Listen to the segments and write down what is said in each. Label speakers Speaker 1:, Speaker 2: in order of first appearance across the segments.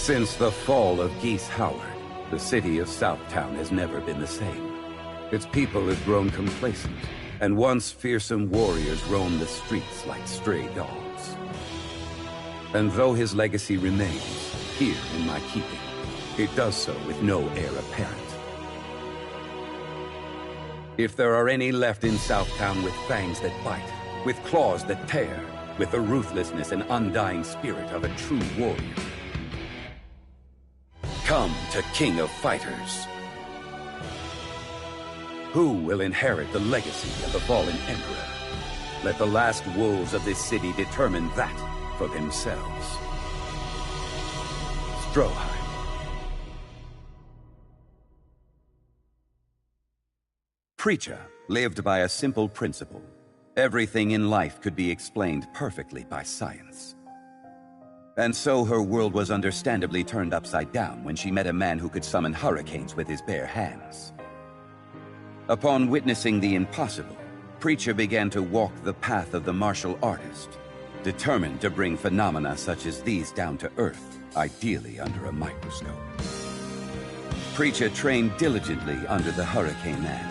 Speaker 1: Since the fall of Geese Howard, the city of Southtown has never been the same. Its people have grown complacent, and once fearsome warriors roam the streets like stray dogs. And though his legacy remains here in my keeping, it does so with no heir apparent. If there are any left in Southtown with fangs that bite, with claws that tear, with the ruthlessness and undying spirit of a true warrior, come to King of Fighters. Who will inherit the legacy of the fallen Emperor? Let the last wolves of this city determine that for themselves. Stroheim. Preacher lived by a simple principle. Everything in life could be explained perfectly by science. And so her world was understandably turned upside down when she met a man who could summon hurricanes with his bare hands. Upon witnessing the impossible, Preacher began to walk the path of the martial artist, determined to bring phenomena such as these down to earth, ideally under a microscope. Preacher trained diligently under the Hurricane Man,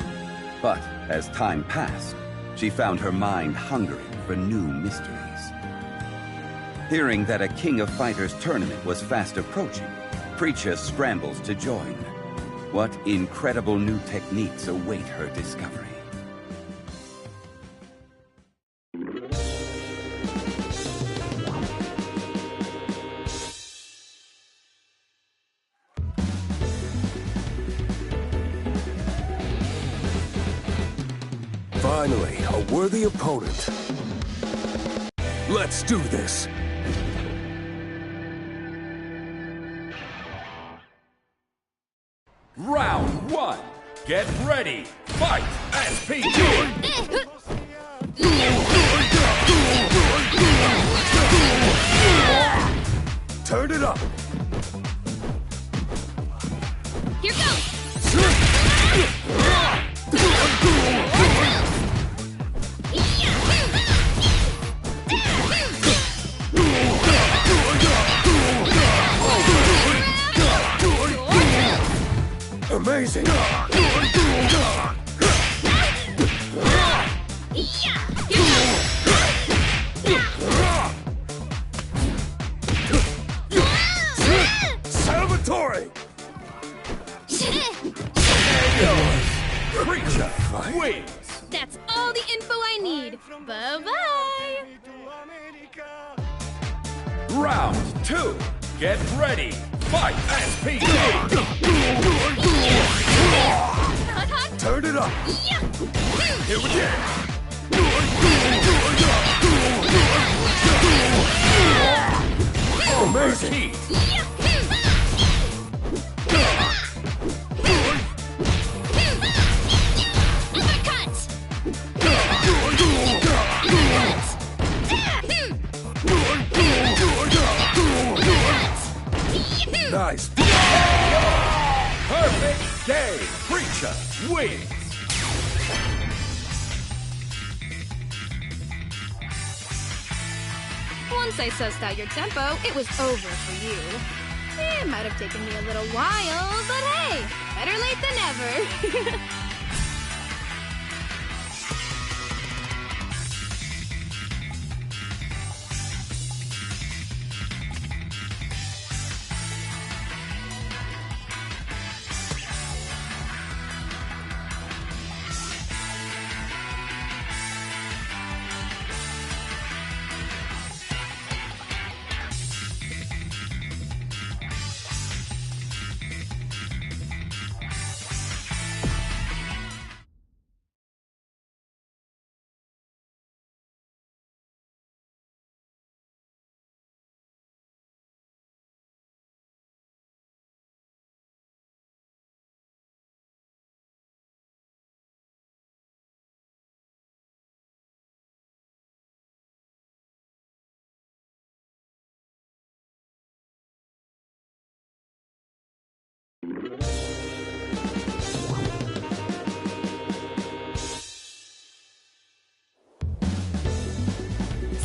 Speaker 1: but as time passed, she found her mind hungering for new mysteries. Hearing that a King of Fighters tournament was fast approaching, Preacher scrambles to join. What incredible new techniques await her discovery?
Speaker 2: Finally, a worthy opponent. Let's do this.
Speaker 3: Round 1. Get ready. Fight! SP2!
Speaker 2: Turn it up.
Speaker 4: Here goes!
Speaker 2: Amazing! Salvatore!
Speaker 3: Preacher wins!
Speaker 4: That's all the info I need. Bye-bye!
Speaker 3: Round 2. Get ready. Fight! SP2!
Speaker 2: Turn it up!
Speaker 3: Here we go!
Speaker 2: Amazing! Nice!
Speaker 3: Perfect day! Preacher wins!
Speaker 4: Once I sussed out your tempo, it was over for you. It might have taken me a little while, but hey, better late than never.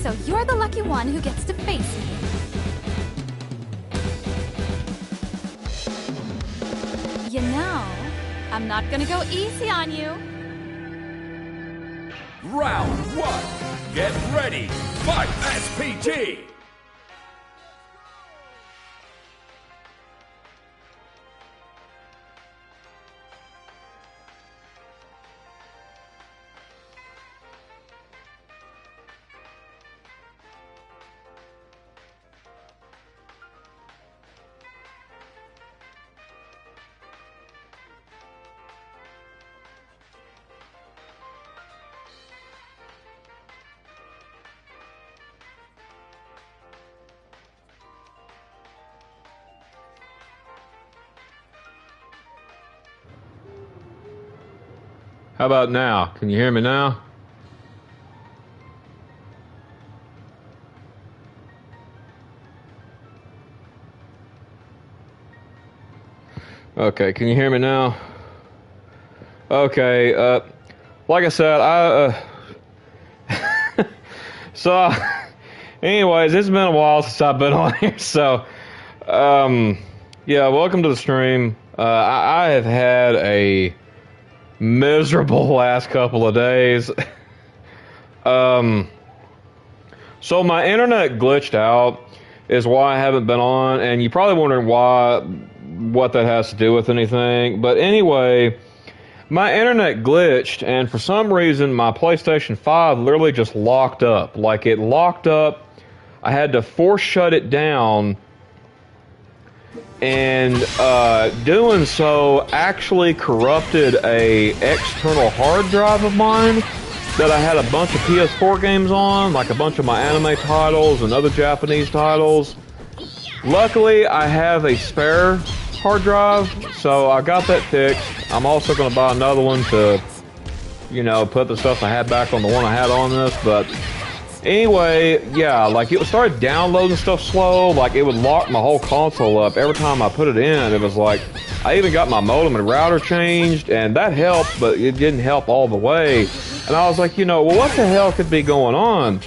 Speaker 5: So you're the lucky one who gets to face me. You know, I'm not gonna go easy on you.
Speaker 3: Round 1. Get ready. Fight SPT.
Speaker 6: How about now? Can you hear me now? Okay, can you hear me now? Okay, like I said, so, anyways, it's been a while since I've been on here, so, yeah, welcome to the stream. I have had a miserable last couple of days. So my internet glitched out is why I haven't been on, and you're probably wondering what that has to do with anything. But anyway, my internet glitched, and for some reason my PlayStation 5 literally just locked up. Like, it locked up. I had to force shut it down, and doing so actually corrupted a external hard drive of mine that I had a bunch of PS4 games on, like a bunch of my anime titles and other Japanese titles. Luckily, I have a spare hard drive, so I got that fixed. I'm also going to buy another one to, you know, put the stuff I had back on the one I had on this, but anyway, yeah, like, it started downloading stuff slow. Like, it would lock my whole console up every time I put it in. It was like, I even got my modem and router changed, and that helped, but it didn't help all the way. And I was like, you know, well, what the hell could be going on?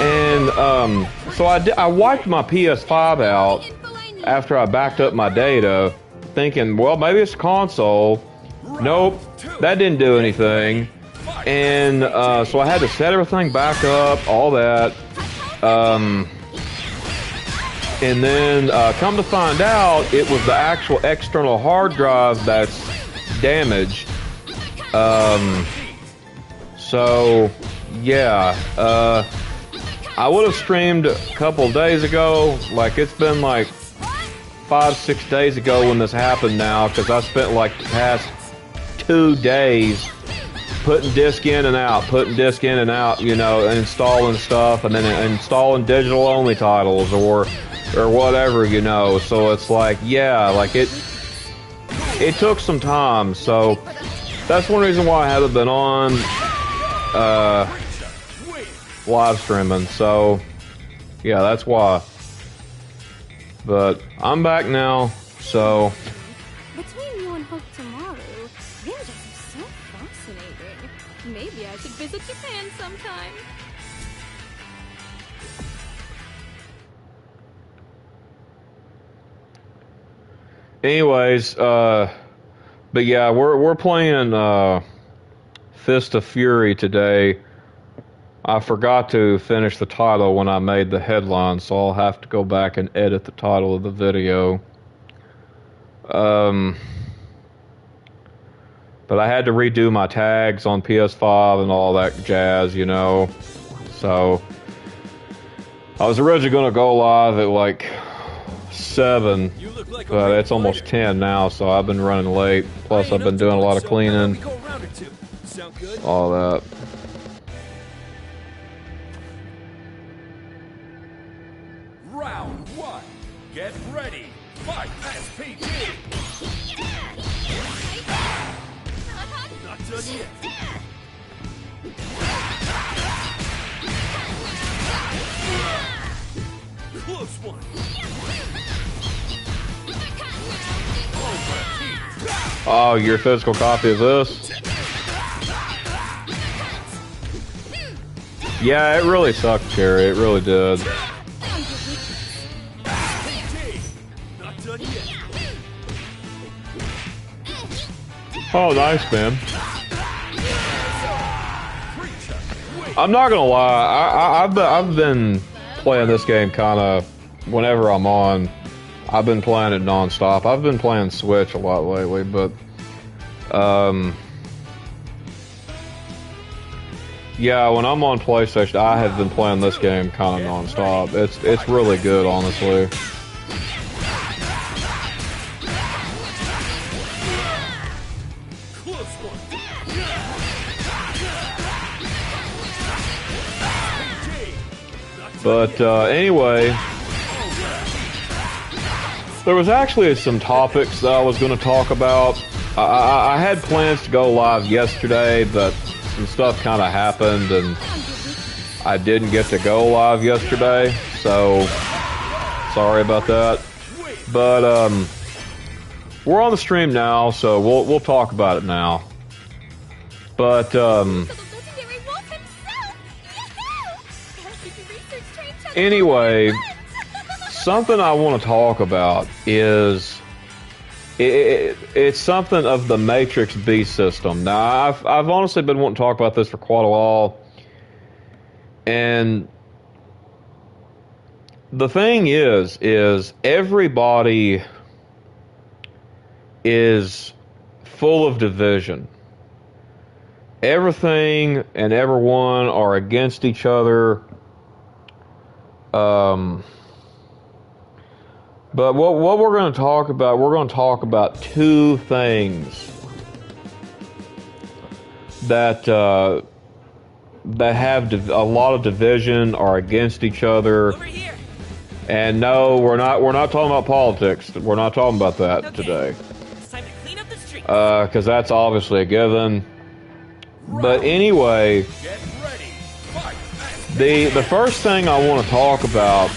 Speaker 6: And so I wiped my PS5 out after I backed up my data, thinking, well, maybe it's a console. Nope, that didn't do anything. And so I had to set everything back up, all that. And then come to find out, it was the actual external hard drive that's damaged. So, yeah. I would have streamed a couple of days ago. Like, it's been like 5-6 days ago when this happened now, because I spent like the past 2 days putting disc in and out, you know, and installing stuff, and then installing digital only titles or whatever, you know. So it's like, yeah, like it took some time. So that's one reason why I haven't been on live streaming. So yeah, that's why. But I'm back now, so
Speaker 4: Between you and Hope tomorrow, ninjas are so fascinating. Maybe I should visit Japan sometime.
Speaker 6: anyways, but yeah, we're playing Fist of Fury today. I forgot to finish the title when I made the headline, so I'll have to go back and edit the title of the video. But I had to redo my tags on PS5 and all that jazz, you know. So I was originally going to go live at like 7, but it's almost 10 now, so I've been running late. Plus, I've been doing a lot of cleaning, all that.
Speaker 3: Round 1. Get ready. Fight SPT. Not done yet. Close one.
Speaker 6: Oh, your physical copy of this? Yeah, it really sucked, Cherry. It really did.
Speaker 3: Not done yet.
Speaker 6: Oh, nice, man. I'm not gonna lie. I've been playing this game kind of whenever I'm on. I've been playing it non-stop. I've been playing Switch a lot lately, but yeah, when I'm on PlayStation, I have been playing this game kind of non-stop. It's really good, honestly. But anyway, there was actually some topics that I was going to talk about. I had plans to go live yesterday, but some stuff kind of happened, and I didn't get to go live yesterday, so sorry about that. But we're on the stream now, so we'll talk about it now. But anyway, something I want to talk about is it's something of the Matrix B system. Now, I've honestly been wanting to talk about this for quite a while, and the thing is everybody is full of division. Everything and everyone are against each other. But what we're going to talk about two things that have a lot of division, are against each other. And no, we're not talking about politics. We're not talking about that today. Because that's obviously a given. But anyway, the first thing I want to talk about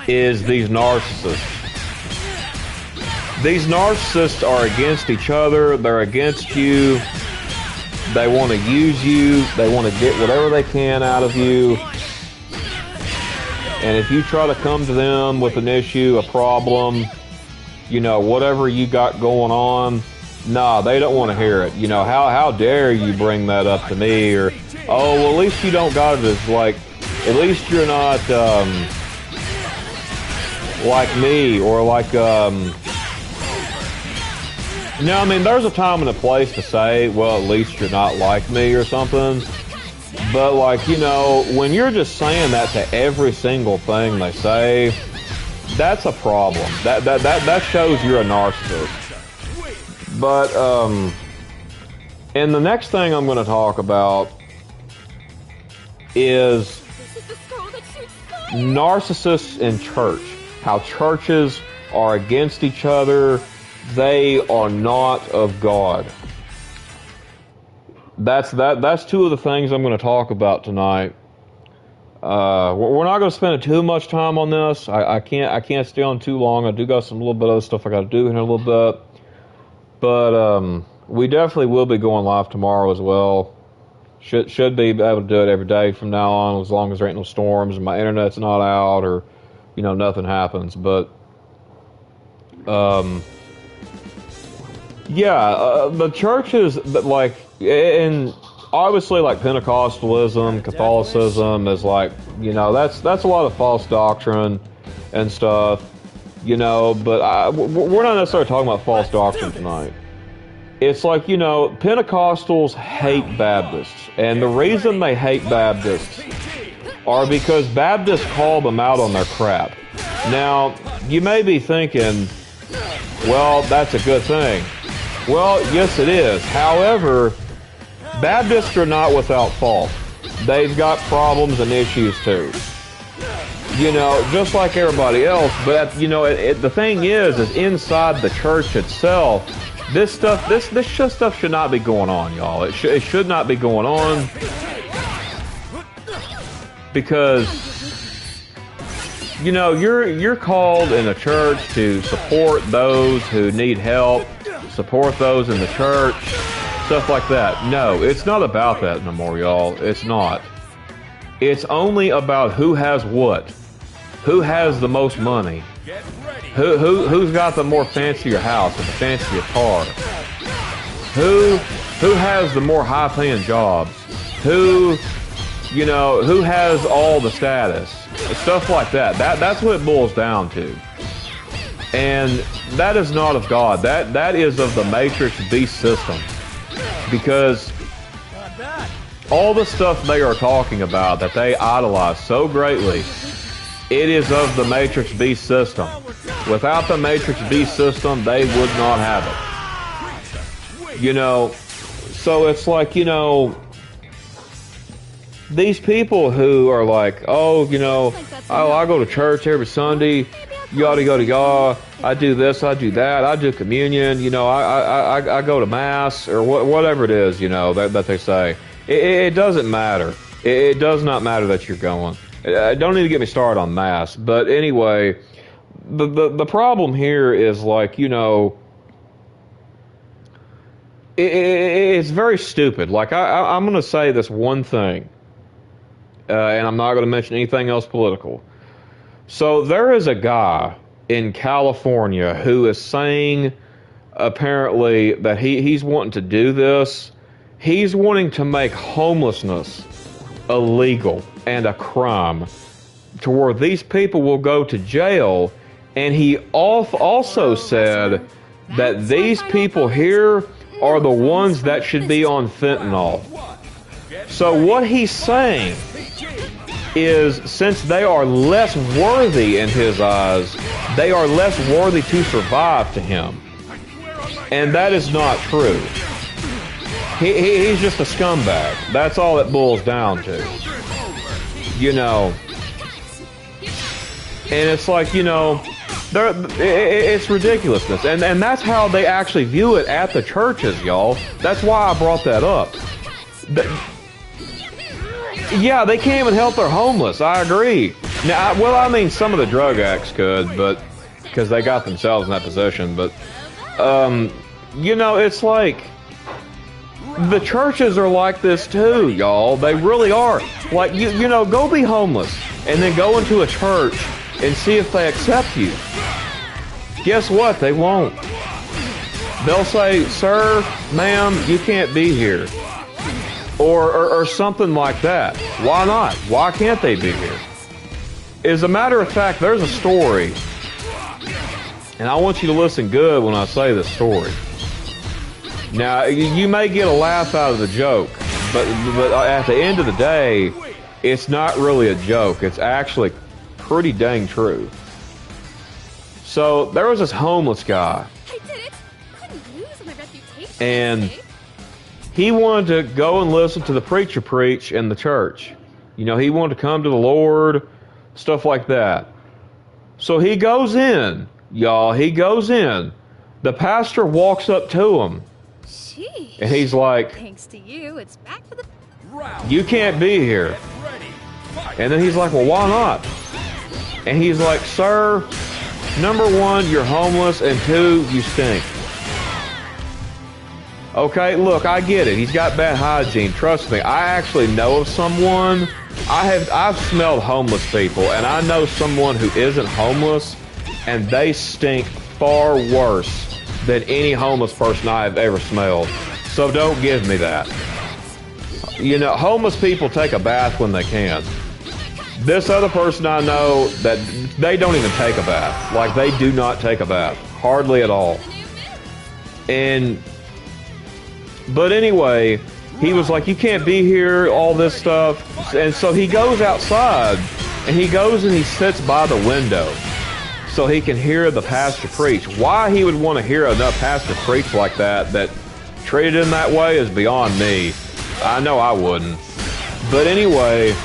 Speaker 6: is these narcissists. These narcissists are against each other. They're against you. They want to use you. They want to get whatever they can out of you. And if you try to come to them with an issue, a problem, you know, whatever you got going on, nah, they don't want to hear it. You know, how dare you bring that up to me? Or, oh, well, at least you don't got it as, like, at least you're not, like me, or like, no, I mean, there's a time and a place to say, well, at least you're not like me or something. But, like, you know, when you're just saying that to every single thing they say, that's a problem. That shows you're a narcissist. But, and the next thing I'm going to talk about is narcissists in church. How churches are against each other. They are not of God. That's two of the things I'm going to talk about tonight. We're not going to spend too much time on this. I can't stay on too long. I do got some little bit of other stuff I got to do in a little bit. But we definitely will be going live tomorrow as well. Should be able to do it every day from now on, as long as there ain't no storms and my internet's not out, or, you know, nothing happens. But yeah, the churches that, like, and obviously, like, Pentecostalism, Catholicism is, like, you know, that's a lot of false doctrine and stuff, you know. But we're not necessarily talking about false doctrine tonight. It's like, you know, Pentecostals hate Baptists, and the reason they hate Baptists are because Baptists call them out on their crap. Now, you may be thinking, well, that's a good thing. Well, yes, it is. However, Baptists are not without fault. They've got problems and issues too. You know, just like everybody else. But, you know, the thing is inside the church itself, this stuff should not be going on, y'all. It should not be going on, because, you know, you're called in a church to support those who need help, support those in the church, stuff like that. No, it's not about that no more, y'all. It's not. It's only about who has what. who has the most money?
Speaker 3: Get ready.
Speaker 6: Who's got the more fancier house and the fancier car? Who has the more high-paying jobs? Who has all the status? Stuff like that. That's what it boils down to. And that is not of God. That is of the Matrix beast system. Because all the stuff they are talking about that they idolize so greatly, it is of the Matrix beast system. Without the Matrix beast system, they would not have it. So it's like, these people who are like, I go to church every Sunday, yada yada yada. I do this, I do that, I do communion. I go to mass or whatever it is. That they say. It doesn't matter. It does not matter that you're going. Don't need to get me started on mass. But anyway, the problem here is like it's very stupid. Like I'm going to say this one thing. And I'm not going to mention anything else political. So there is a guy in California who is saying apparently that he's wanting to do this. He's wanting to make homelessness illegal and a crime to where these people will go to jail. And he also said that these people here are the ones that should be on fentanyl. So what he's saying is, since they are less worthy in his eyes, they are less worthy to survive to him. And that is not true. He's just a scumbag. That's all it boils down to. And it's like, it's ridiculousness. And that's how they actually view it at the churches, y'all. That's why I brought that up. Yeah, they can't even help their homeless. I agree. Now, some of the drug addicts could, but because they got themselves in that position. But, it's like the churches are like this too, y'all. They really are. Like, go be homeless and then go into a church and see if they accept you. Guess what? They won't. They'll say, "Sir, ma'am, you can't be here." Or something like that. Why not? Why can't they be here? As a matter of fact, there's a story, and I want you to listen good when I say this story. Now, you may get a laugh out of the joke, but at the end of the day, it's not really a joke. It's actually pretty dang true. So there was this homeless guy, and he wanted to go and listen to the preacher preach in the church. He wanted to come to the Lord, stuff like that. So he goes in, y'all. He goes in. The pastor walks up to him.
Speaker 4: Sheesh.
Speaker 6: And he's like,
Speaker 4: "Thanks to you, it's back for the
Speaker 6: you can't be here." And then he's like, "Well, why not?" And he's like, "Sir, number one, you're homeless, and two, you stink." Okay, look, I get it. He's got bad hygiene. Trust me, I actually know of someone. I've smelled homeless people, and I know someone who isn't homeless, and they stink far worse than any homeless person I have ever smelled. So don't give me that. Homeless people take a bath when they can. This other person I know, that they don't even take a bath. Like, they do not take a bath. Hardly at all. But anyway, he was like, "You can't be here," all this stuff. And so he goes outside, and he goes and he sits by the window so he can hear the pastor preach. Why he would want to hear another pastor preach like that treated him that way is beyond me. I know I wouldn't. But anyway,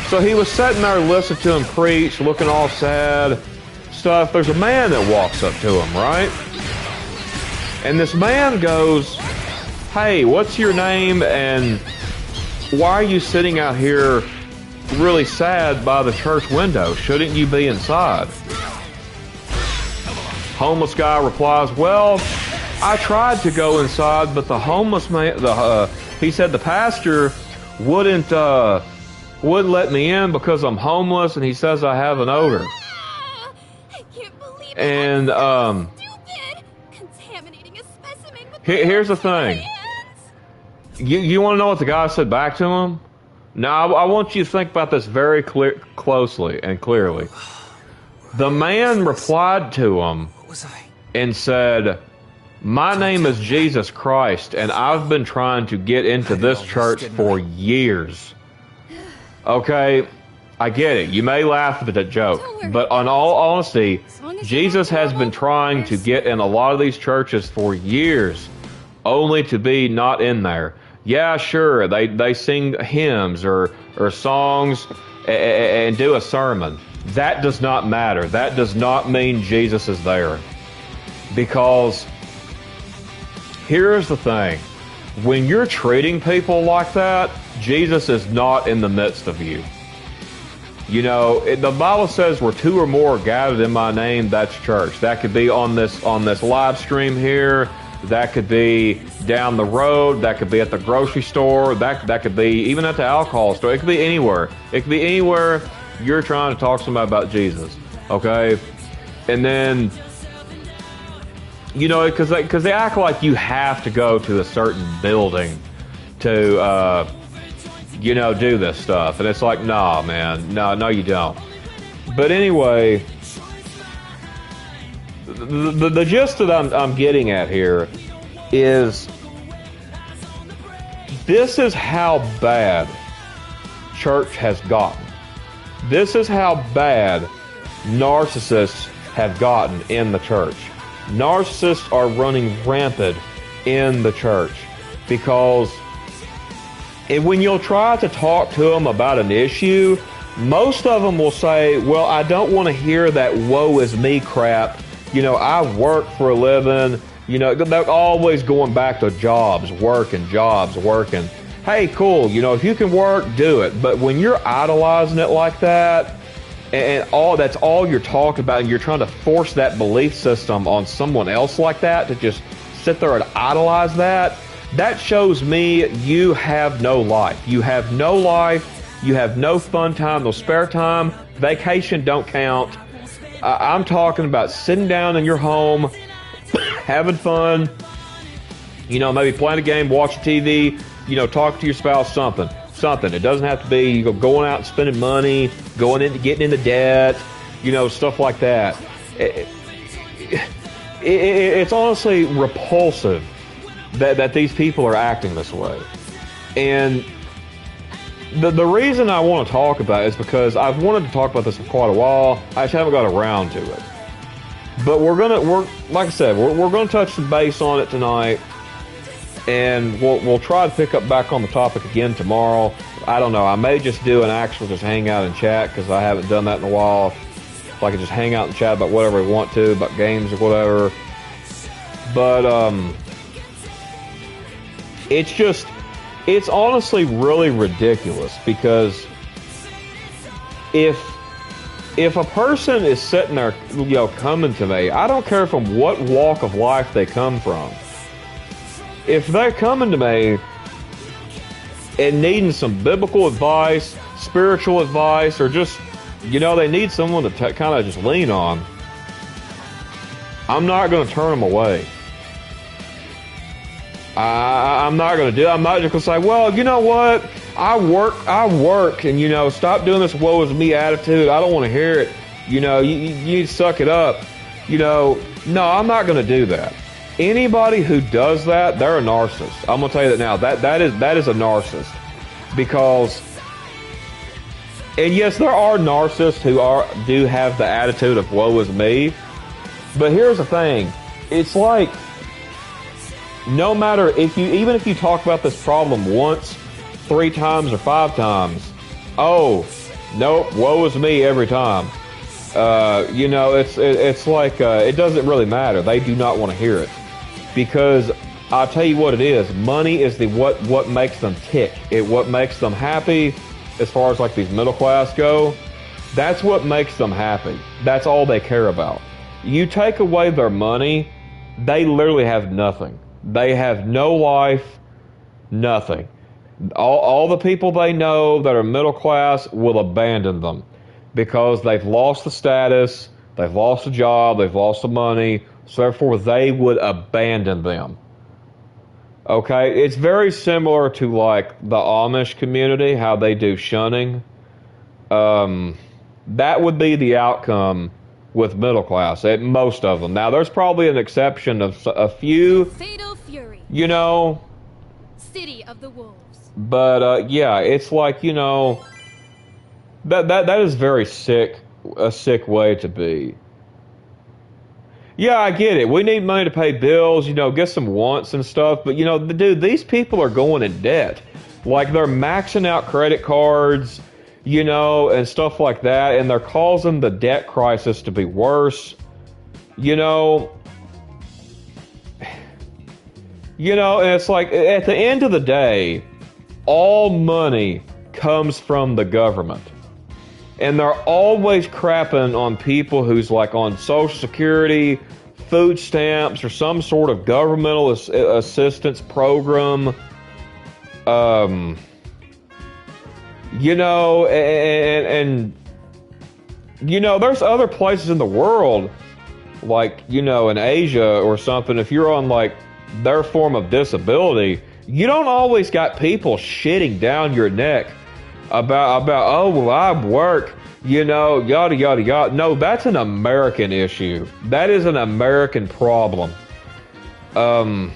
Speaker 6: so he was sitting there listening to him preach, looking all sad, stuff. There's a man that walks up to him, right? And this man goes, "Hey, what's your name, and why are you sitting out here really sad by the church window? Shouldn't you be inside?" Homeless guy replies, "Well, I tried to go inside, but the homeless man, he said the pastor wouldn't wouldn't let me in because I'm homeless and he says I have an odor.
Speaker 4: I can't believe it.
Speaker 6: And,
Speaker 4: I'm so stupid. Contaminating a specimen with
Speaker 6: here's the thing.
Speaker 4: hands.
Speaker 6: You want to know what the guy said back to him? Now, I want you to think about this very closely and clearly. The man replied to him and said, "My name is Jesus Christ, and I've been trying to get into this church for years." Okay, I get it. You may laugh at that joke, but in all honesty, Jesus has been trying to get in a lot of these churches for years, only to be not in there. Yeah, sure, they sing hymns or songs and do a sermon. That does not matter. That does not mean Jesus is there. Because here's the thing. When you're treating people like that, Jesus is not in the midst of you. You know, the Bible says where two or more are gathered in my name, that's church. That could be on this live stream here. That could be down the road. That could be at the grocery store. That could be even at the alcohol store. It could be anywhere. It could be anywhere you're trying to talk to somebody about Jesus. Okay? And then, you know, because they act like you have to go to a certain building to, you know, do this stuff. And it's like, nah, man. No, you don't. But anyway, the gist that I'm getting at here is this is how bad church has gotten. This is how bad narcissists have gotten in the church. Narcissists are running rampant in the church because when you'll try to talk to them about an issue, most of them will say, well, I don't want to hear that woe is me crap. You know, I work for a living. You know, they're always going back to jobs, working. Hey, cool. You know, if you can work, do it. But when you're idolizing it like that, and that's all you're talking about, and you're trying to force that belief system on someone else like that, to just sit there and idolize that, that shows me you have no life. You have no life. You have no fun time, no spare time. Vacation don't count. I'm talking about sitting down in your home, having fun, you know, maybe playing a game, watching TV, you know, talking to your spouse, something. It doesn't have to be you go going out and spending money, getting into debt, you know, stuff like that. It's honestly repulsive that these people are acting this way. And the reason I want to talk about it is because I've wanted to talk about this for quite a while. I just haven't got around to it. But we're like I said, we're gonna touch some base on it tonight, and we'll try to pick up back on the topic again tomorrow. I don't know. I may just do an actual just hang out and chat because I haven't done that in a while. So I can just hang out and chat about whatever we want to, about games or whatever. But it's honestly really ridiculous because if a person is sitting there, you know, coming to me, I don't care from what walk of life they come from. If they're coming to me and needing some biblical advice, spiritual advice, or just, you know, they need someone to kind of just lean on, I'm not going to turn them away. I'm not going to do it. I'm not just going to say, well, you know what? I work, and, you know, stop doing this woe is me attitude. I don't want to hear it. You know, you need to suck it up. You know, no, I'm not going to do that. Anybody who does that, they're a narcissist. I'm going to tell you that now. That is a narcissist. Because, and yes, there are narcissists who do have the attitude of woe is me. But here's the thing. It's like, no matter even if you talk about this problem once, 3 times, or 5 times, oh, nope, woe is me every time. You know, it's like it doesn't really matter. They do not want to hear it because I'll tell you what it is. Money is what makes them tick. What makes them happy. As far as like these middle class go, that's what makes them happy. That's all they care about. You take away their money, they literally have nothing. They have no life, nothing. All the people they know that are middle class will abandon them because they've lost the status, they've lost the job, they've lost the money, so therefore they would abandon them. Okay, it's very similar to like the Amish community, how they do shunning. That would be the outcome with middle class, at most of them. Now, there's probably an exception of a few,
Speaker 4: Fatal Fury.
Speaker 6: you know,
Speaker 4: City of the Wolves.
Speaker 6: but yeah, it's like, you know, that is very sick, a sick way to be. Yeah, I get it. We need money to pay bills, you know, get some wants and stuff, but you know, dude, these people are going in debt. Like, they're maxing out credit cards, you know, and stuff like that, and they're causing the debt crisis to be worse. You know, and it's like, at the end of the day, all money comes from the government. And they're always crapping on people who's like on Social Security, food stamps, or some sort of governmental assistance program. You know, and you know, there's other places in the world, like, you know, in Asia or something, if you're on like their form of disability, you don't always got people shitting down your neck about oh, well, I work, you know, yada yada yada. No, that's an American issue. That is an American problem. I've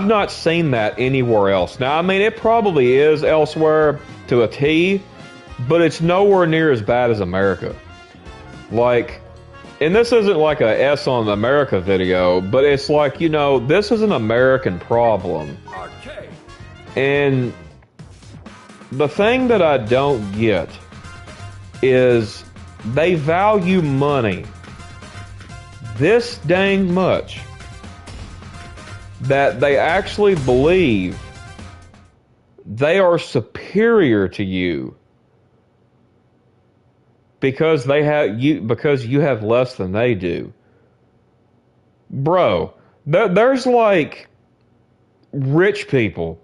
Speaker 6: not seen that anywhere else. Now, I mean, it probably is elsewhere to a T, but it's nowhere near as bad as America. Like, and this isn't like a S on America video, but it's like, you know, this is an American problem.
Speaker 3: Arcade.
Speaker 6: And the thing that I don't get is they value money this dang much that they actually believe they are superior to you because you have less than they do. Bro, there's like rich people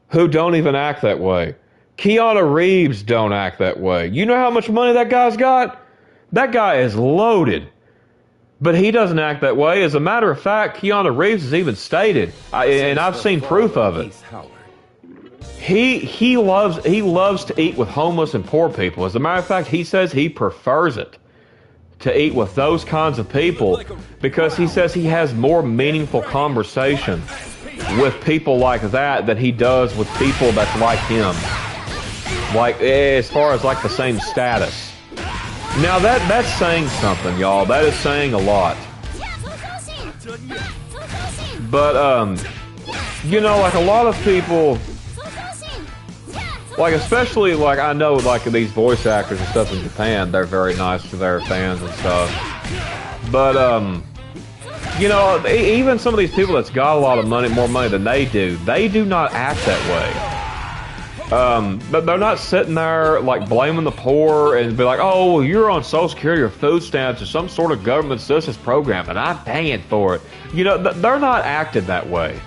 Speaker 6: who don't even act that way. Keanu Reeves don't act that way. You know how much money that guy's got? That guy is loaded. But he doesn't act that way. As a matter of fact, Keanu Reeves has even stated, and I've seen proof of it, he loves to eat with homeless and poor people. As a matter of fact, he says he prefers it to eat with those kinds of people because he says he has more meaningful conversation with people like that than he does with people that's like him. Like, as far as like the same status. Now that's saying something, y'all. That is saying a lot. But, you know, like a lot of people, like especially like I know like these voice actors and stuff in Japan, they're very nice to their fans and stuff. But, you know, even some of these people that's got a lot of money, more money than they do not act that way. But they're not sitting there like blaming the poor and be like, oh, well, you're on Social Security or food stamps or some sort of government assistance program and I'm paying for it. You know, they're not acting that way.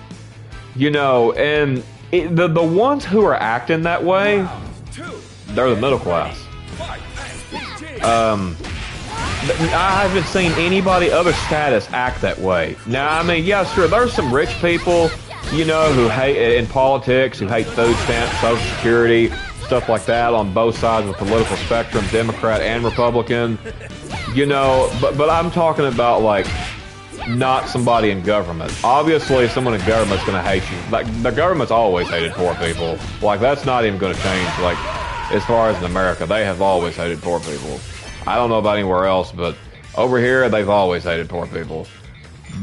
Speaker 6: You know, and the ones who are acting that way, they're the middle class. I haven't seen anybody other status act that way. Now, I mean, yeah, sure, there's some rich people, you know, who hate in politics, who hate food stamps, Social Security, stuff like that on both sides of the political spectrum, Democrat and Republican. You know, but I'm talking about like not somebody in government. Obviously, someone in government's going to hate you. Like the government's always hated poor people. Like that's not even going to change. Like as far as in America, they have always hated poor people. I don't know about anywhere else, but over here they've always hated poor people.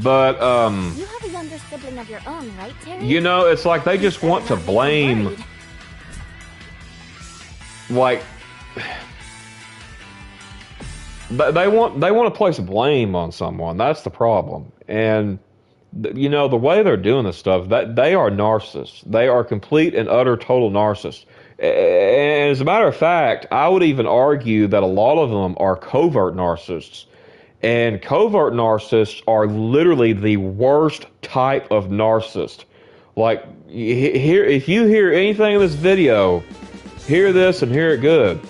Speaker 6: But
Speaker 5: You have a younger sibling of your own, right, Terry?
Speaker 6: you know, it's like they just want to blame, like they want to place blame on someone. That's the problem. And you know, the way they're doing this stuff, that they are narcissists. They are complete and utter total narcissists. And as a matter of fact, I would even argue that a lot of them are covert narcissists. And covert narcissists are literally the worst type of narcissist. Like, if you hear anything in this video, hear this and hear it good.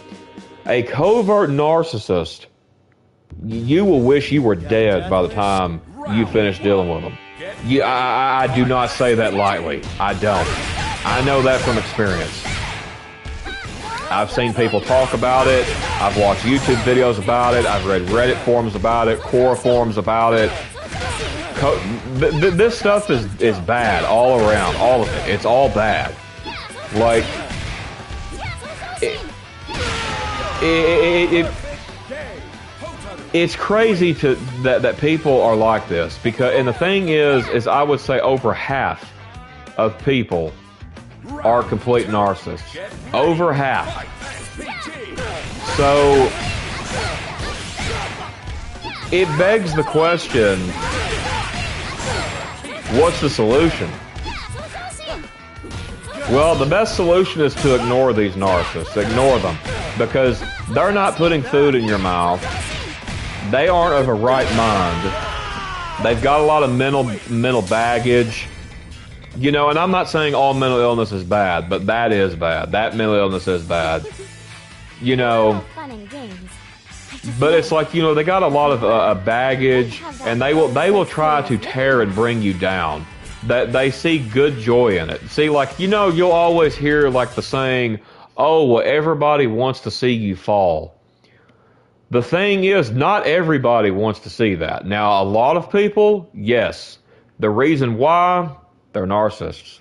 Speaker 6: A covert narcissist, you will wish you were dead by the time you finish dealing with them. I do not say that lightly. I don't. I know that from experience. I've seen people talk about it. I've watched YouTube videos about it. I've read Reddit forums about it, Quora forums about it. This stuff is bad all around, all of it. It's all bad. Like, it's crazy that people are like this, because, and the thing is I would say over half of people are complete narcissists. Over half. So it begs the question, what's the solution? Well, the best solution is to ignore these narcissists. Ignore them. Because they're not putting food in your mouth. They aren't of a right mind. They've got a lot of mental baggage. You know, and I'm not saying all mental illness is bad, but that is bad. That mental illness is bad. You know, but it's like, you know, they got a lot of baggage, and they will try to tear and bring you down. That they see good joy in it. See, like, you know, you'll always hear like the saying, "Oh, well, everybody wants to see you fall." The thing is, not everybody wants to see that. Now, a lot of people, yes. The reason why, they're narcissists.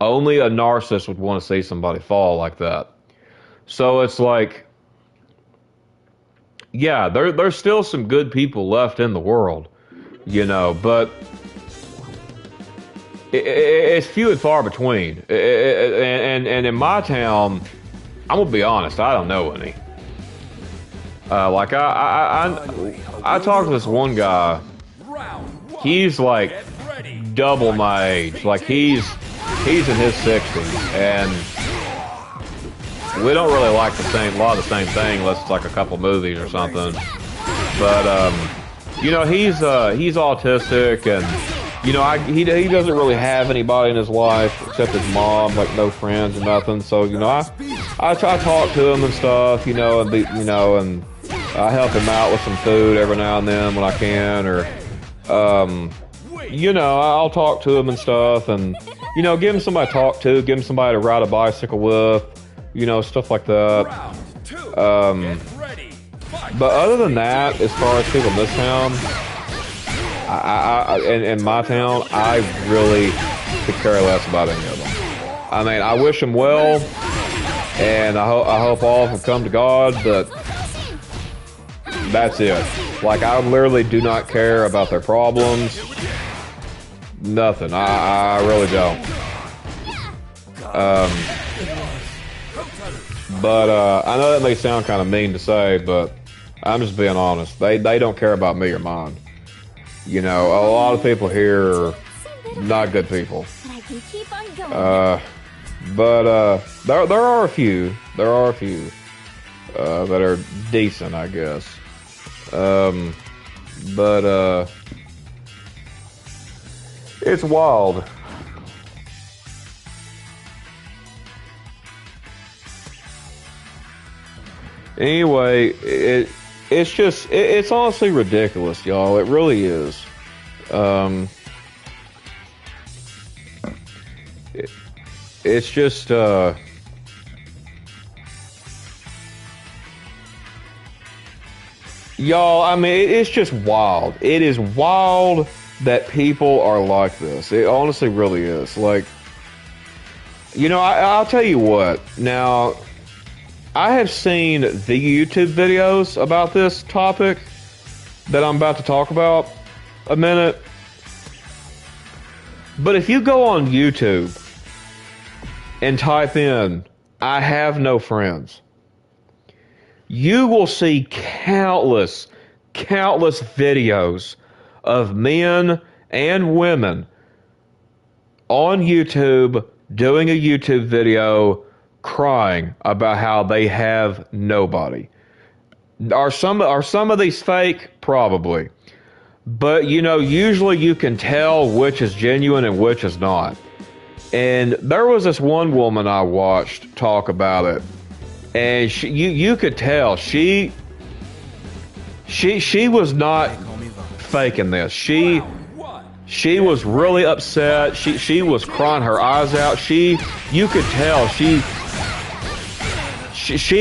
Speaker 6: Only a narcissist would want to see somebody fall like that. So it's like, yeah, there's still some good people left in the world, you know, but it's few and far between. And in my town, I'm gonna be honest, I don't know any. Like I talked to this one guy. He's like double my age. Like he's in his 60s, and we don't really like a lot of the same thing unless it's like a couple movies or something. But you know, he's autistic, and you know, he doesn't really have anybody in his life except his mom, like no friends or nothing. So, you know, I talk to him and stuff, you know, and I help him out with some food every now and then when I can, or you know, I'll talk to him and stuff, and you know, give him somebody to talk to, give him somebody to ride a bicycle with, you know, stuff like that. But other than that, as far as people in this town, in my town, I really could care less about any of them. I mean, I wish them well, and I hope all of them come to God, but that's it. Like, I literally do not care about their problems. Nothing. I really don't. But I know that may sound kind of mean to say, but I'm just being honest. They don't care about me or mine. You know, a lot of people here are not good people. But there are a few. There are a few that are decent, I guess. But it's wild. Anyway, it's honestly ridiculous, y'all. It really is. It's just y'all, I mean, it's just wild. It is wild that people are like this. It honestly really is. Like, you know, I'll tell you what. Now, I have seen the YouTube videos about this topic that I'm about to talk about a minute. But if you go on YouTube and type in, "I have no friends," you will see countless videos of men and women on YouTube doing a YouTube video crying about how they have nobody. Are some of these fake? Probably. But, you know, usually you can tell which is genuine and which is not. And there was this one woman I watched talk about it, and you could tell she was not faking this. She was really upset. She was crying her eyes out. You could tell she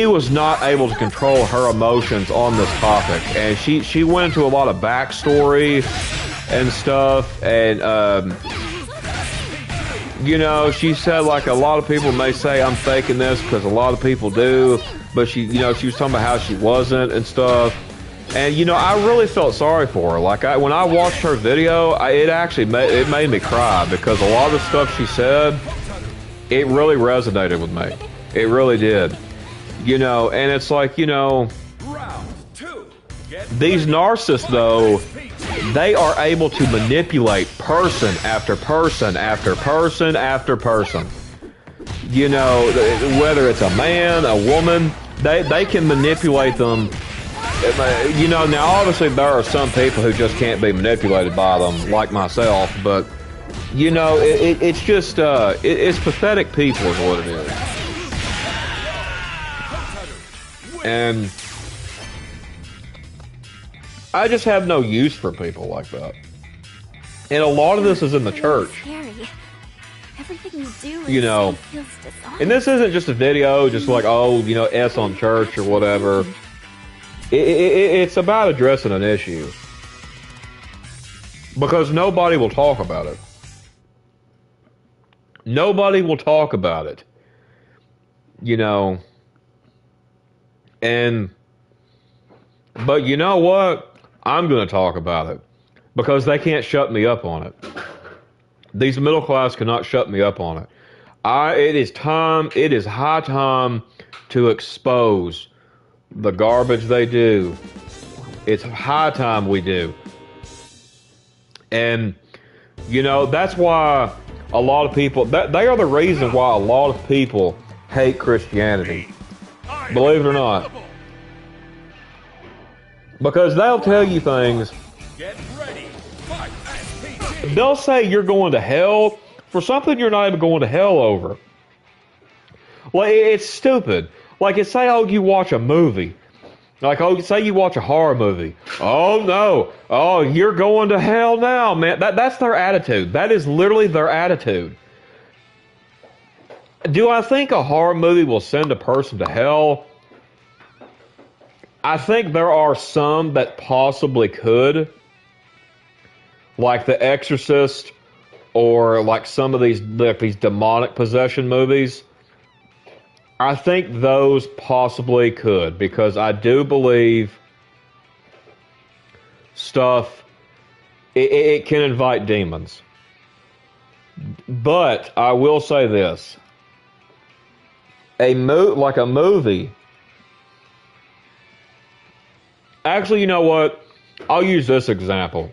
Speaker 6: was not able to control her emotions on this topic, and she went into a lot of backstory and stuff, and you know, she said, like, a lot of people may say I'm faking this because a lot of people do, but she was talking about how she wasn't and stuff. And, you know, I really felt sorry for her. Like, when I watched her video, it made me cry, because a lot of the stuff she said, it really resonated with me. It really did. You know, and it's like, you know, these narcissists, though, they are able to manipulate person after person after person after person. You know, whether it's a man, a woman, they can manipulate them. You know, now obviously there are some people who just can't be manipulated by them, like myself, but, you know, it's just, it's pathetic people is what it is. And I just have no use for people like that. And a lot of this is in the church.
Speaker 5: Everything you do,
Speaker 6: you know, and this isn't just a video, just like, oh, you know, S on church or whatever. It's about addressing an issue. Because nobody will talk about it. Nobody will talk about it. You know. But you know what? I'm going to talk about it. Because they can't shut me up on it. These middle class cannot shut me up on it. It is high time to expose the garbage they do. It's high time we do. And, you know, that's why a lot of people, they are the reason why a lot of people hate Christianity. Believe it or not. Because they'll tell you things. They'll say you're going to hell for something you're not even going to hell over. Well, it's stupid. Like, it's say, oh, you watch a movie. Like, oh, say you watch a horror movie. Oh, no. Oh, you're going to hell now, man. That's their attitude. That is literally their attitude. Do I think a horror movie will send a person to hell? I think there are some that possibly could. Like The Exorcist, or like some of these demonic possession movies. I think those possibly could, because I do believe stuff, it can invite demons. But I will say this. Like a movie. Actually, you know what? I'll use this example.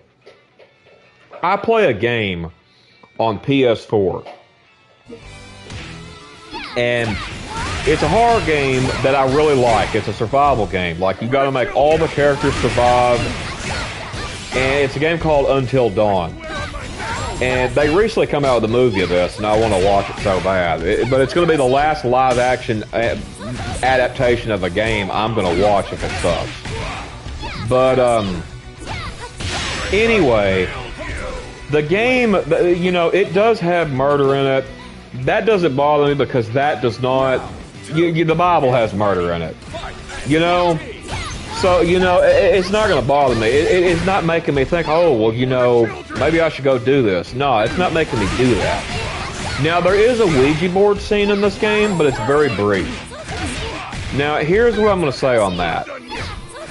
Speaker 6: I play a game on PS4. And it's a horror game that I really like. It's a survival game. Like, you gotta make all the characters survive. And it's a game called Until Dawn. And they recently come out with a movie of this, and I want to watch it so bad. But it's going to be the last live-action adaptation of a game I'm going to watch if it sucks. But, anyway, the game, you know, it does have murder in it. That doesn't bother me, because that does not... the Bible has murder in it. You know? So, you know, it's not going to bother me. It's not making me think, oh, well, you know, maybe I should go do this. No, it's not making me do that. Now, there is a Ouija board scene in this game, but it's very brief. Now, here's what I'm going to say on that.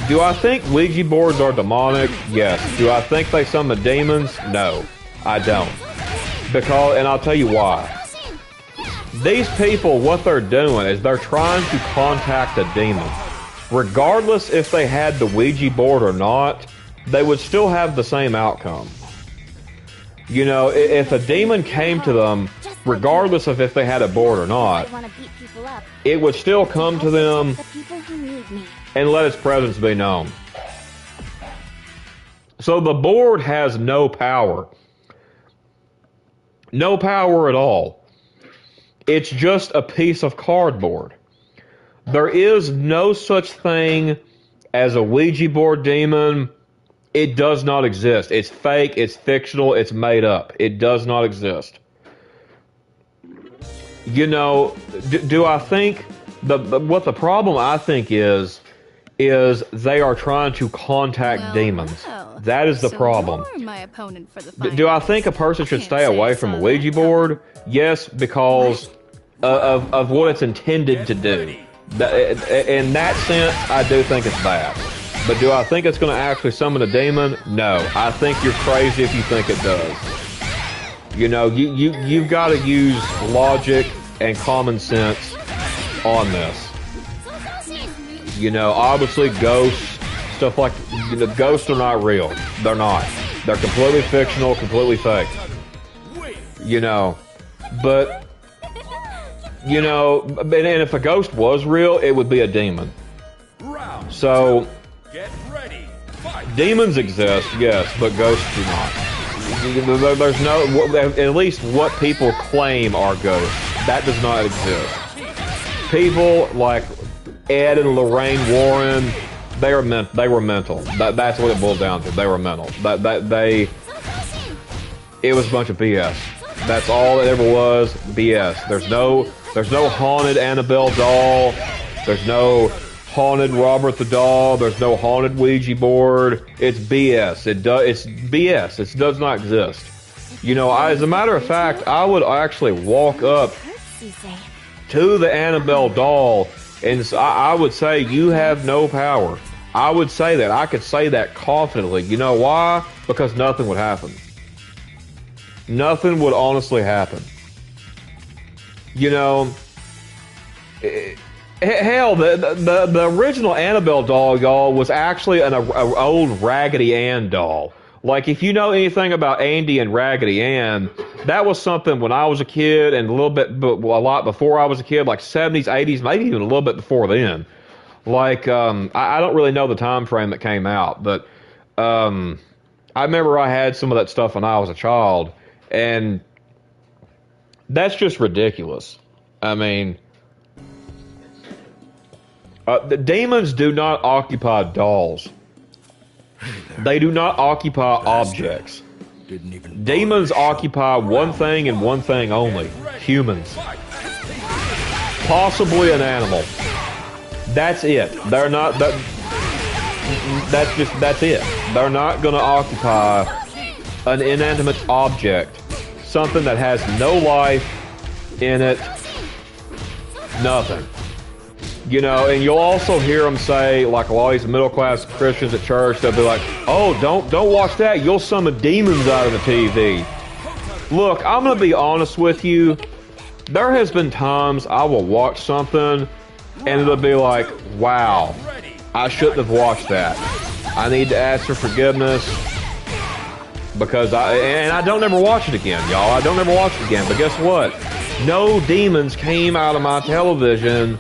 Speaker 6: Do I think Ouija boards are demonic? Yes. Do I think they summon demons? No, I don't. And I'll tell you why. These people, what they're doing is they're trying to contact a demon. Regardless if they had the Ouija board or not, they would still have the same outcome. You know, if a demon came to them, regardless of if they had a board or not, it would still come to them and let its presence be known. So the board has no power. No power at all. It's just a piece of cardboard. There is no such thing as a Ouija board demon. It does not exist. It's fake, it's fictional, it's made up. It does not exist. You know, do I think what the problem I think is they are trying to contact demons.
Speaker 4: Well,
Speaker 6: That is the
Speaker 4: so
Speaker 6: problem.
Speaker 4: you're my opponent for the
Speaker 6: Do I think a person should stay away from a Ouija board? Yes, because of what it's intended to do. In that sense, I do think it's bad. But do I think it's going to actually summon a demon? No. I think you're crazy if you think it does. You know, you've got to use logic and common sense on this. You know, obviously ghosts, stuff like, you know, ghosts are not real. They're not. They're completely fictional, completely fake. You know, but, you know, and if a ghost was real, it would be a demon. So, demons exist, yes, but ghosts do not. There's no, at least what people claim are ghosts, that does not exist. People like Ed and Lorraine Warren, they were mental. That's what it boiled down to. They were mental. It was a bunch of BS. That's all it ever was, BS. There's no haunted Annabelle doll. There's no haunted Robert the doll. There's no haunted Ouija board. It's BS. It's BS. It does not exist. You know, as a matter of fact, I would actually walk up to the Annabelle doll and I would say, you have no power. I would say that. I could say that confidently. You know why? Because nothing would happen. Nothing would honestly happen. You know, hell, the original Annabelle doll, y'all, was actually an old Raggedy Ann doll. Like, if you know anything about Andy and Raggedy Ann, that was something when I was a a lot before I was a kid, like 70s, 80s, maybe even a little bit before then. Like, I don't really know the time frame that came out, but I remember I had some of that stuff when I was a child, and that's just ridiculous. I mean, the demons do not occupy dolls. They do not occupy objects. Demons occupy one thing and one thing only: humans. Possibly an animal. That's it. They're not. That's it. They're not going to occupy an inanimate object, something that has no life in it, nothing. You know, and you'll also hear them say, like a lot of these middle-class Christians at church, they'll be like, oh, don't watch that. You'll summon demons out of the TV. Look, I'm going to be honest with you. There has been times I will watch something, and it'll be like, wow, I shouldn't have watched that. I need to ask for forgiveness, because I don't ever watch it again, y'all. I don't ever watch it again. But guess what? No demons came out of my television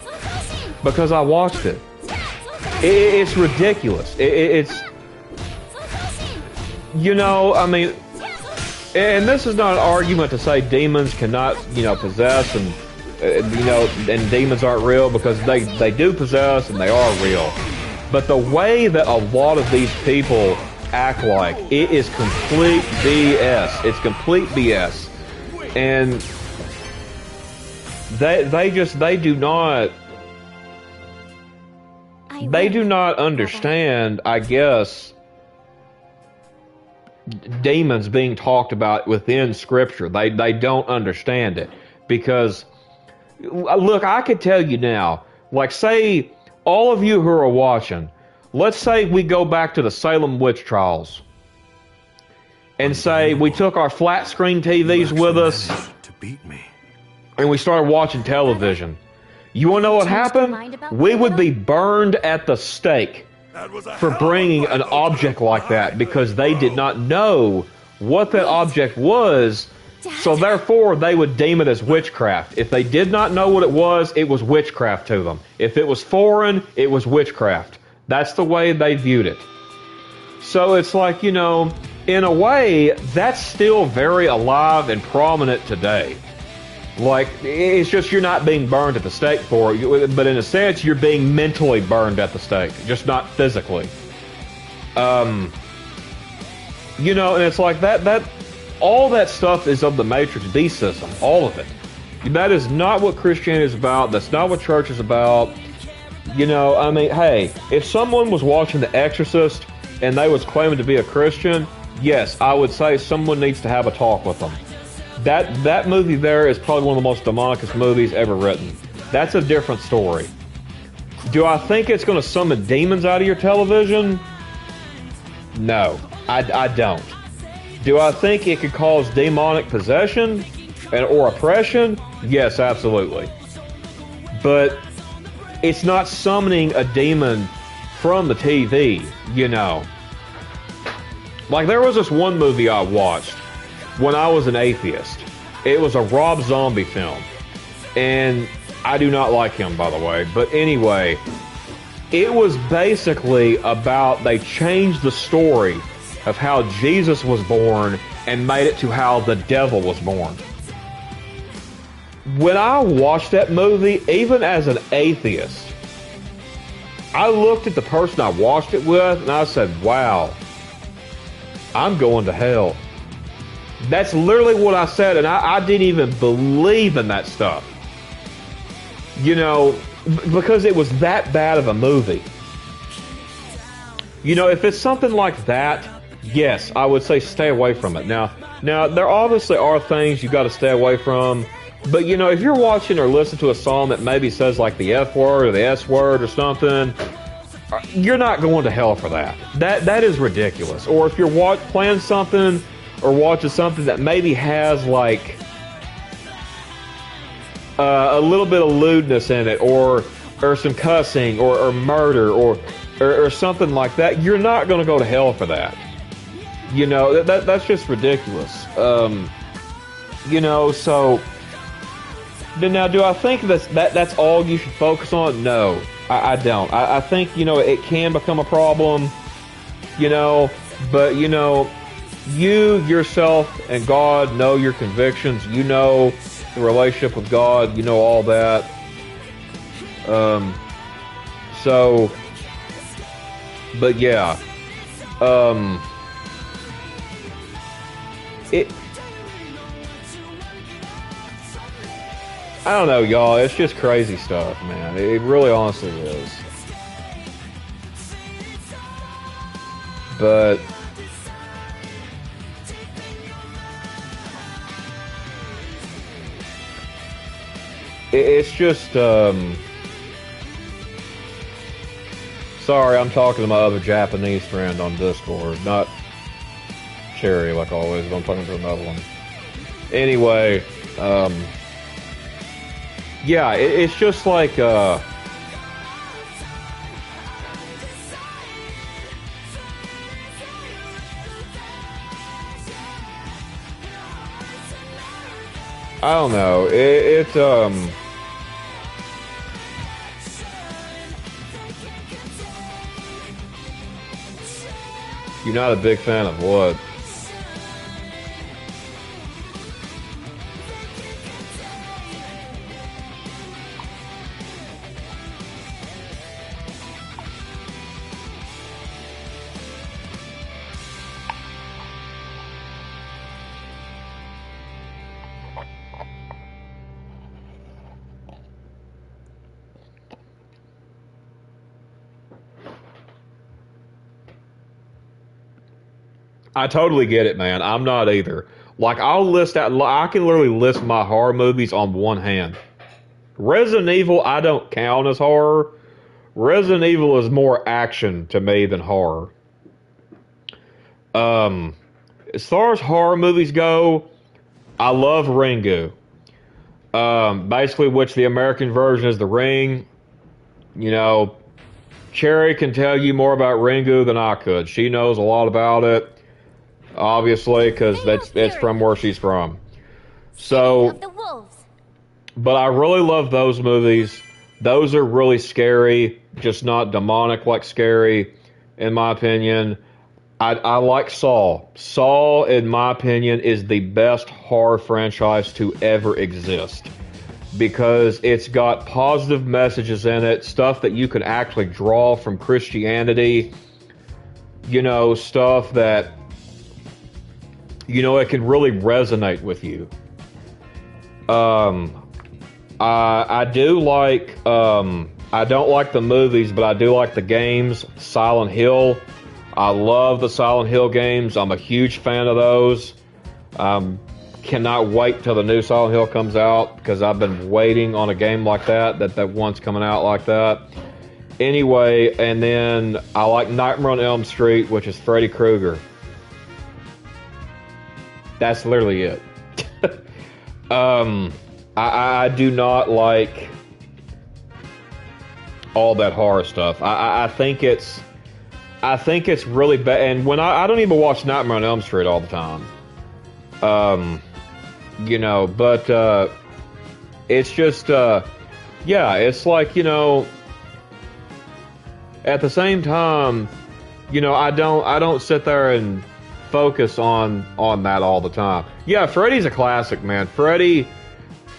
Speaker 6: because I watched it. It's ridiculous. It's, you know, I mean, and this is not an argument to say demons cannot, you know, possess and, you know, and demons aren't real, because they do possess and they are real. But the way that a lot of these people act like, it is complete BS. It's complete BS. And they do not understand, I guess, demons being talked about within Scripture. They don't understand it. Because, look, I could tell you now, like, say, all of you who are watching, let's say we go back to the Salem witch trials, and say we took our flat screen TVs with us, and we started watching television. You want to know what happened? We would be burned at the stake for bringing an object like that, because they did not know what that object was, so therefore they would deem it as witchcraft. If they did not know what it was witchcraft to them. If it was foreign, it was witchcraft. That's the way they viewed it. So it's like, you know, in a way, that's still very alive and prominent today. Like, it's just you're not being burned at the stake for it, but in a sense, you're being mentally burned at the stake, just not physically. You know, and it's like that all that stuff is of the Matrix beast system, all of it. That is not what Christianity is about. That's not what church is about. You know, I mean, hey, if someone was watching The Exorcist and they was claiming to be a Christian, yes, I would say someone needs to have a talk with them. That movie there is probably one of the most demonicest movies ever written. That's a different story. Do I think it's going to summon demons out of your television? No, I don't. Do I think it could cause demonic possession or oppression? Yes, absolutely. But it's not summoning a demon from the TV, you know. Like, there was this one movie I watched when I was an atheist. It was a Rob Zombie film. And I do not like him, by the way. But anyway, it was basically about, they changed the story of how Jesus was born and made it to how the devil was born. When I watched that movie, even as an atheist, I looked at the person I watched it with and I said, wow, I'm going to hell. That's literally what I said, and I didn't even believe in that stuff. You know, because it was that bad of a movie. You know, if it's something like that, yes, I would say stay away from it. Now there obviously are things you got to stay away from, but you know, if you're watching or listening to a song that maybe says like the F word or the S word or something, you're not going to hell for that. That is ridiculous. Or if you're playing something or watching something that maybe has like a little bit of lewdness in it, or some cussing, or murder, or something like that, you're not going to go to hell for that. You know, that's just ridiculous. You know, so now, do I think that's all you should focus on? No, I don't. I think, you know, it can become a problem, you know, but, you know, you yourself and God know your convictions. You know the relationship with God. You know all that. So, but yeah, I don't know, y'all. It's just crazy stuff, man. It really honestly is. But it's just, sorry, I'm talking to my other Japanese friend on Discord, not Cherry like always, but I'm talking to another one. Anyway, yeah, it's just like, I don't know. It's you're not a big fan of what? I totally get it, man. I'm not either. Like, I can literally list my horror movies on one hand. Resident Evil, I don't count as horror. Resident Evil is more action to me than horror. As far as horror movies go, I love Ringu. Basically, which the American version is The Ring. You know, Cherry can tell you more about Ringu than I could. She knows a lot about it. Obviously, because that's from where she's from. So, but I really love those movies. Those are really scary, just not demonic like scary, in my opinion. I like Saw. Saw, in my opinion, is the best horror franchise to ever exist. Because it's got positive messages in it, stuff that you can actually draw from Christianity. You know, stuff that, you know, it can really resonate with you. I do like, I don't like the movies, but I do like the games. Silent Hill. I love the Silent Hill games. I'm a huge fan of those. Cannot wait till the new Silent Hill comes out because I've been waiting on a game like that one's coming out like that. Anyway, and then I like Nightmare on Elm Street, which is Freddy Krueger. That's literally it. I do not like all that horror stuff. I think it's really bad. And when I don't even watch Nightmare on Elm Street all the time. You know, but it's just yeah, it's like, you know, at the same time, you know, I don't sit there and focus on that all the time. Yeah, Freddy's a classic, man. Freddy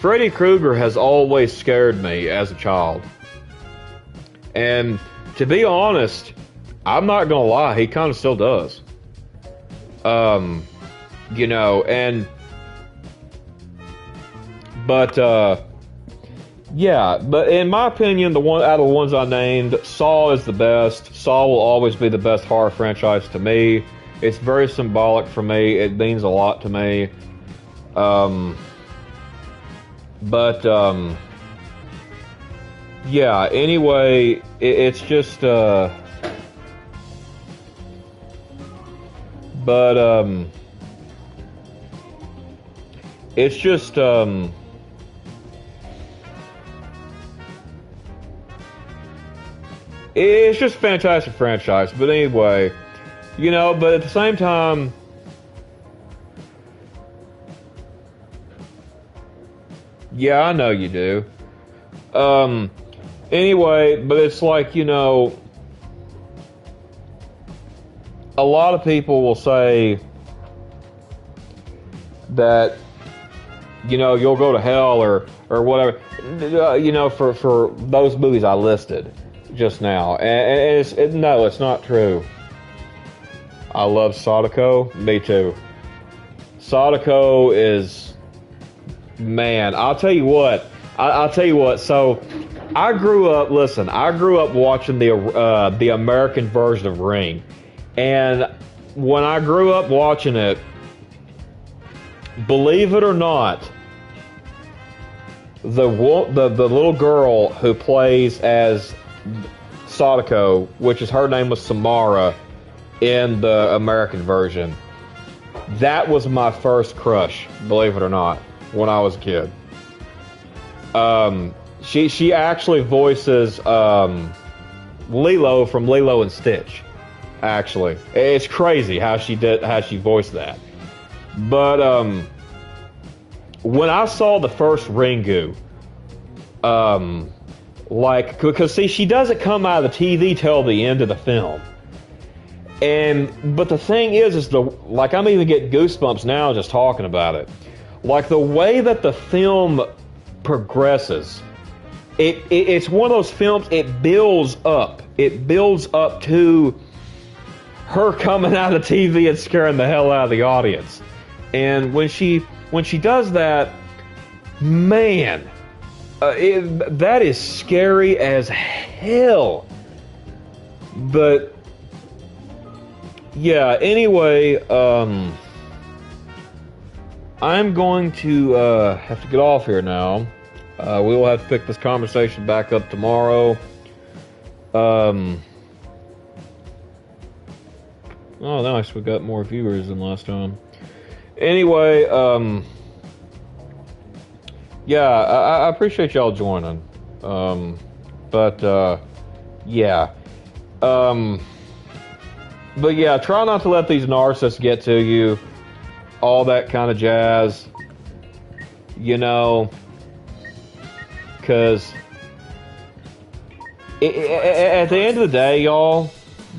Speaker 6: Krueger has always scared me as a child. And to be honest, I'm not gonna lie, he kind of still does. You know, and but yeah, but in my opinion, the one out of the ones I named, Saw is the best. Saw will always be the best horror franchise to me. It's very symbolic for me. It means a lot to me. But yeah, anyway, it's just it's just it's just a fantastic franchise. But anyway, you know, but at the same time, yeah, I know you do. Anyway, but it's like, you know, a lot of people will say that, you know, you'll go to hell or whatever, you know, for those movies I listed just now. And no, it's not true. I love Sadako. Me too. Sadako is, man, I'll tell you what. I'll tell you what. So, I grew up watching the American version of Ring. And when I grew up watching it, believe it or not, the little girl who plays as Sadako, which is her name was Samara in the American version, that was my first crush, believe it or not, when I was a kid. She actually voices Lilo from Lilo and Stitch. Actually, it's crazy how she voiced that. But when I saw the first Ringu, like, because see, she doesn't come out of the TV till the end of the film. But the thing is like, I'm even getting goosebumps now just talking about it. Like, the way that the film progresses, it's one of those films, it builds up to her coming out of the TV and scaring the hell out of the audience. And when she does that, man, that is scary as hell. But yeah, anyway, I'm going to have to get off here now. We will have to pick this conversation back up tomorrow. Oh, nice. We got more viewers than last time. Anyway, yeah, I appreciate y'all joining. Yeah. But yeah, try not to let these narcissists get to you. All that kind of jazz. You know, because at the end of the day, y'all,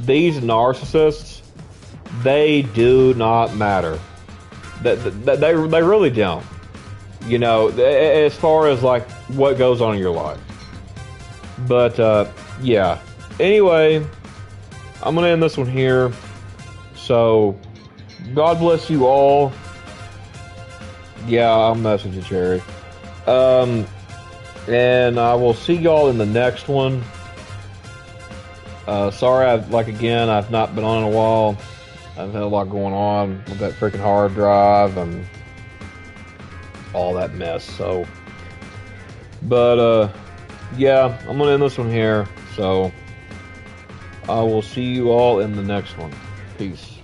Speaker 6: these narcissists, they do not matter. They really don't. You know, as far as like what goes on in your life. But yeah. Anyway, I'm gonna end this one here. So, God bless you all. Yeah, I'll message you, Cherry. And I will see y'all in the next one. Sorry, I've not been on in a while. I've had a lot going on with that freaking hard drive and all that mess. So, but yeah, I'm gonna end this one here. So, I will see you all in the next one. Peace.